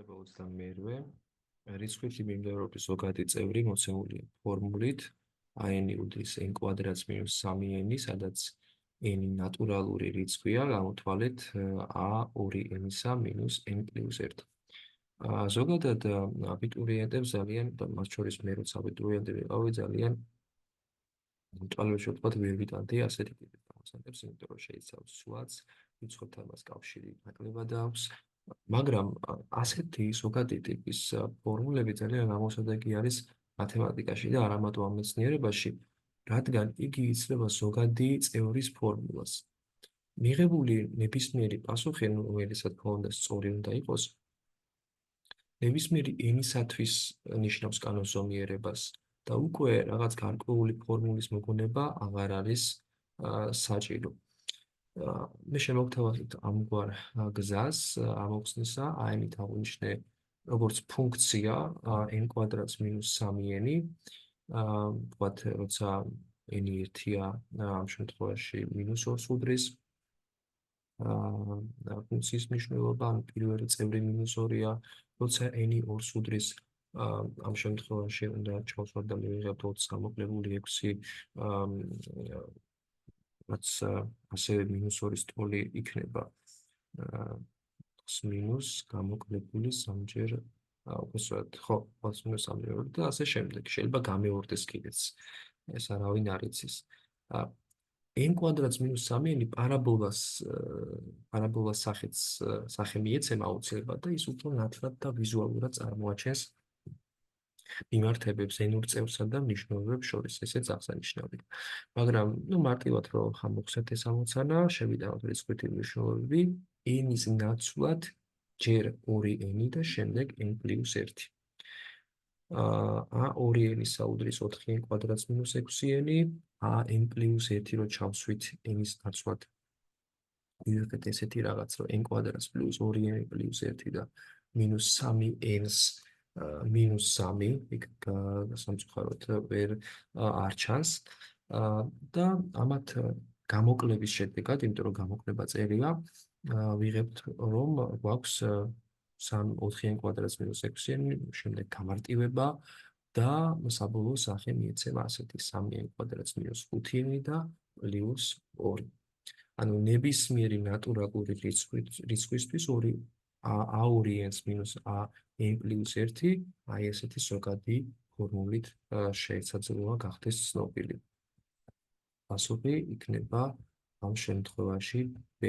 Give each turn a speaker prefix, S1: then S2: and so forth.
S1: გვხვდება 22-ვე რიცხვითი მიმდევრობის ზოგადი წევრი მოცემულია ფორმულით n უდრის n კვადრატს მინუს 3n, სადაც n ნატურალური რიცხვია, გამოთვალეთ a2n-ისა მინუს n პლუს 1. ზოგადად აბიტურიენტებს ძალიან, მათ შორის მე როცა აბიტურიენტი ვიყავი, ძალიან თვალებში ვთქვათ, ვერ ვიტანდი ასეთი ტიპის გამოცანებს, იმიტომ რომ შეიცავს სვლაც, რიცხვებთან მას კავშირი ნაკლებად აქვს. მაგრამ ასეთი ზოგადი ტიპის ფორმულები ძალიან ამოსადეგი არის მათემატიკაში და არა მარტო ამ მეცნიერებაში, რადგან იგი იძლევა ზოგადი წევრის ფორმულას. მიღებული ნებისმიერი პასუხი, რომელსაც თქმა უნდა სწორი უნდა იყოს, ნებისმიერი n-ისთვის ნიშნავს კანონზომიერებას და უკვე რაღაც გარკვეული ფორმულის მოგონება აღარ არის საჭირო. მე შემოგთავაზებთ ამგვარ გზას ამოხსნისა, n-ით აღვნიშნე როგორც ფუნქცია n კვადრატს მინუს 3n, ვთქვათ, როცა n ერთია, ამ შემთხვევაში მინუს 2-ს უდრის ფუნქციის მნიშვნელობა, ან პირველი წევრი მინუს 2-ია, როცა n 2-ს უდრის, ამ შემთხვევაში უნდა ჩავსვათ და მივიღებთ 20 გამოკლებული 6, რაც ასევე მინუს 2-ის ტოლი იქნება მინუს გამოკლებული 3-ჯერ, უბრალოდ ხო, მინუს 3-ჯერ და ასე შემდეგ. შეიძლება გამეორდეს კიდეც, ეს არავინ არ იცის. n კვადრატს მინუს 3n პარაბოლას სახე მიეცემა აუცილებლად და ის უფრო ნათლად და ვიზუალურად წარმოაჩენს მიმართებებს n-ურ წევრსა და მნიშვნელობებს შორის, ესეც აღსანიშნავია. მაგრამ მარტივად რომ ამოვხსნათ ეს ამოცანა, შევიტანოთ რიცხვითი მნიშვნელობები n-ის ნაცვლად ჯერ 2n და შემდეგ n პლუს 1. a2n-ისა უდრის 4n კვადრატს მინუს 6n, n პლუს 1 რო ჩავსვით n-ის ნაცვლად ვიღებთ ესეთი რაღაც, რომ n კვადრატს პლუს 2n პლუს 1 და მინუს 3n-ს მინუს 3, იქ სამწუხაროდ ვერ არ ჩანს და ამათ გამოკლების შედეგად, იმიტომ რომ გამოკლება წერია, ვიღებთ, რომ გვაქვს 4n კვადრატს მინუს 6n, შემდეგ გამარტივება და საბოლოო სახე მიეცემა ასეთი 3n კვადრატს მინუს 5n და პლუს 2. ანუ ნებისმიერი ნატურალური რიცხვისთვის a2n-ს მინუს n პლუს 1, აი ესეთი ზოგადი ფორმულით შესაძლოა გახდეს ცნობილი. პასუხი იქნება ამ შემთხვევაში B.